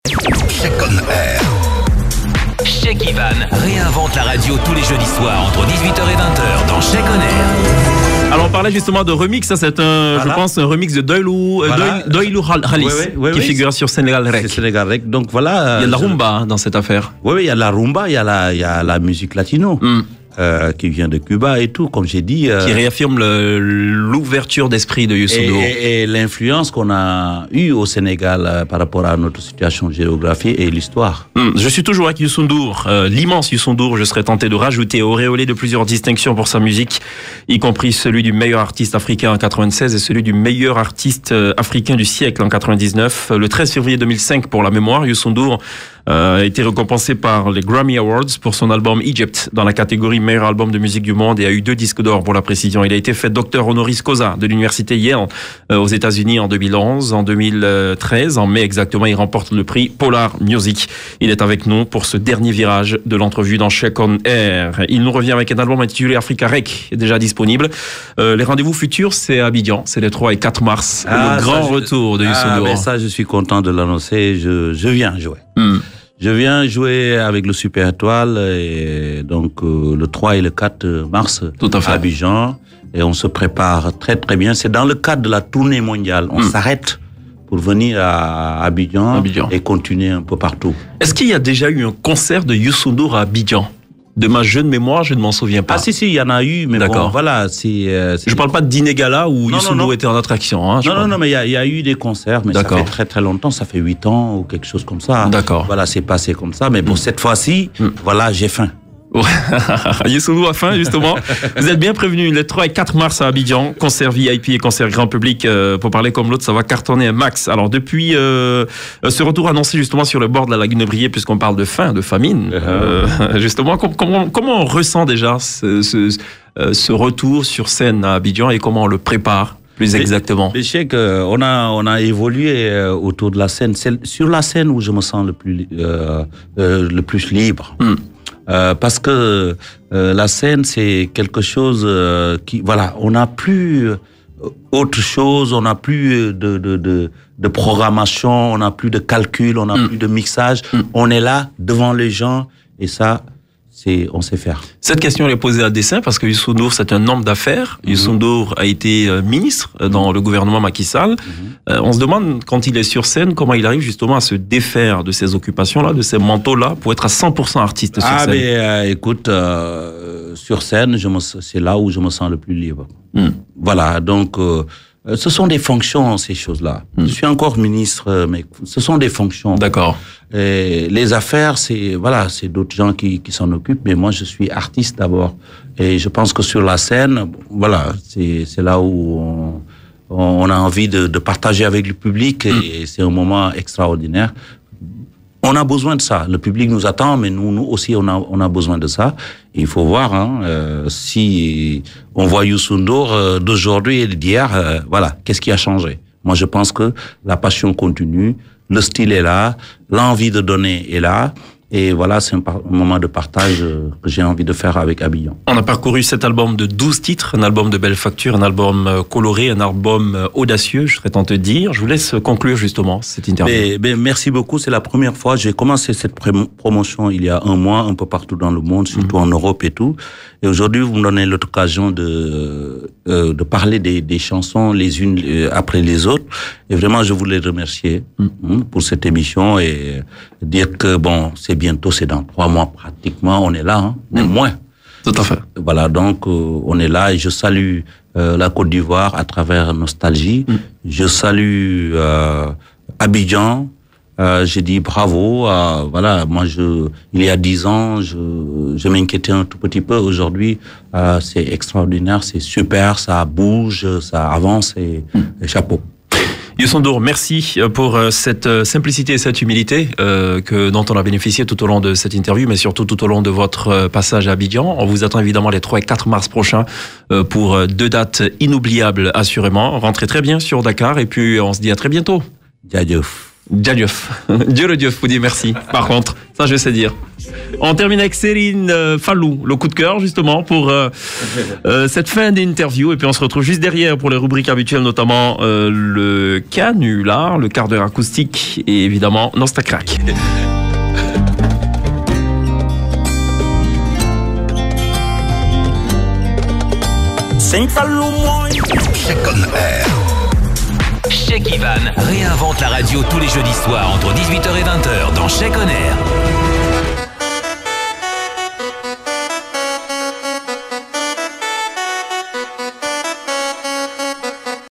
Check on Air. Check Ivan réinvente la radio tous les jeudis soirs entre 18h et 20h dans Check on Air. Alors on parlait justement de remix, ça c'est je pense un remix de Doylou Khalis qui figure sur Sénégal Rec. Sénégal Rec. Donc voilà. Il y a de la rumba dans cette affaire. Oui, il y a de la rumba, il y a la musique latino. Qui vient de Cuba et tout, comme j'ai dit. Qui réaffirme l'ouverture d'esprit de Youssou N'Dour. Et l'influence qu'on a eue au Sénégal par rapport à notre situation géographique et l'histoire. Je suis toujours avec Youssou N'Dour, l'immense Youssou N'Dour. Je serais tenté de rajouter, auréolé de plusieurs distinctions pour sa musique, y compris celui du meilleur artiste africain en 96 et celui du meilleur artiste africain du siècle en 99. Le 13 février 2005, pour la mémoire, Youssou N'Dour a été récompensé par les Grammy Awards pour son album Egypt dans la catégorie meilleur album de musique du monde et a eu 2 disques d'or pour la précision. Il a été fait docteur honoris causa de l'université Yale aux États-Unis en 2011, en 2013, en mai exactement, il remporte le prix Polar Music. Il est avec nous pour ce dernier virage de l'entrevue dans Check on Air. Il nous revient avec un album intitulé Africa Rec, déjà disponible. Les rendez-vous futurs, c'est à Abidjan, c'est les 3 et 4 mars. Le grand retour de Youssou N'Dour. Mais ça, je suis content de l'annoncer. Je viens jouer. Je viens jouer avec le Super Étoile et donc le 3 et le 4 mars à Abidjan et on se prépare très très bien. C'est dans le cadre de la tournée mondiale. On s'arrête pour venir à Abidjan et continuer un peu partout. Est-ce qu'il y a déjà eu un concert de Youssou N'Dour à Abidjan ? De ma jeune mémoire, je ne m'en souviens pas. Ah si, il y en a eu, mais bon, voilà. Je parle pas de dîner gala où Youssou N'Dour était en attraction. Hein, non, mais il y a eu des concerts, mais ça fait très très longtemps, ça fait 8 ans ou quelque chose comme ça. D'accord. Voilà, c'est passé comme ça, mais pour cette fois-ci, voilà, j'ai faim. Youssou N'Dour a faim, justement. Vous êtes bien prévenus, les 3 et 4 mars à Abidjan, concert VIP et concert grand public, pour parler comme l'autre, ça va cartonner un max. Alors depuis ce retour annoncé justement sur le bord de la lagune brillée, puisqu'on parle de faim, de famine, justement, comment on ressent déjà ce retour sur scène à Abidjan et comment on le prépare plus exactement? Je sais qu'on a évolué autour de la scène. C'est sur la scène où je me sens le plus libre. Parce que la scène, c'est quelque chose qui, voilà, on n'a plus autre chose, on n'a plus de programmation, on n'a plus de calcul, on n'a plus de mixage. On est là devant les gens et ça, on sait faire. Cette question est posée à dessein parce que Youssou N'Dour, c'est un homme d'affaires. Youssou N'Dour a été ministre dans le gouvernement Macky Sall. On se demande, quand il est sur scène, comment il arrive justement à se défaire de ces occupations-là, de ces manteaux-là, pour être à 100% artiste sur scène. Mais écoute, sur scène, c'est là où je me sens le plus libre. Voilà, donc ce sont des fonctions, ces choses-là. Je suis encore ministre, mais ce sont des fonctions. D'accord. Et les affaires, c'est d'autres gens qui s'en occupent, mais moi je suis artiste d'abord. Et je pense que sur la scène, voilà, c'est là où on a envie de partager avec le public et c'est un moment extraordinaire. On a besoin de ça. Le public nous attend, mais nous aussi, on a besoin de ça. Et il faut voir, si on voit Youssou N'Dour d'aujourd'hui et d'hier, voilà, qu'est-ce qui a changé? Moi, je pense que la passion continue, le style est là, l'envie de donner est là. Et voilà, c'est un moment de partage que j'ai envie de faire avec Abidjan. On a parcouru cet album de 12 titres, un album de belle facture, un album coloré, un album audacieux, je serais tenté de dire. Je vous laisse conclure justement cette interview. Merci beaucoup, c'est la première fois. J'ai commencé cette promotion il y a 1 mois, un peu partout dans le monde, surtout en Europe et tout. Et aujourd'hui, vous me donnez l'occasion de parler des chansons les unes après les autres. Et vraiment, je voulais remercier pour cette émission et dire que bon, c'est bientôt, c'est dans 3 mois pratiquement, on est là, même moins. Tout à fait. Voilà, donc on est là et je salue la Côte d'Ivoire à travers Nostalgie. Je salue Abidjan. J'ai dit bravo. Voilà, moi, il y a 10 ans, je m'inquiétais un tout petit peu. Aujourd'hui, c'est extraordinaire, c'est super, ça bouge, ça avance et chapeau. Youssou N'Dour, merci pour cette simplicité et cette humilité dont on a bénéficié tout au long de cette interview, mais surtout tout au long de votre passage à Abidjan. On vous attend évidemment les 3 et 4 mars prochains pour 2 dates inoubliables assurément. Rentrez très bien sur Dakar et puis on se dit à très bientôt. Jaajëf. Dieu le Dieu, vous dit merci. Par contre, ça je sais dire. On termine avec Céline Fallou, le coup de cœur justement pour cette fin d'interview. Et puis on se retrouve juste derrière pour les rubriques habituelles, notamment le canular, le quart d'heure acoustique et évidemment Nostacrack. Check on air. Check Ivan réinvente la radio tous les jeudis soirs entre 18h et 20h dans Check on air.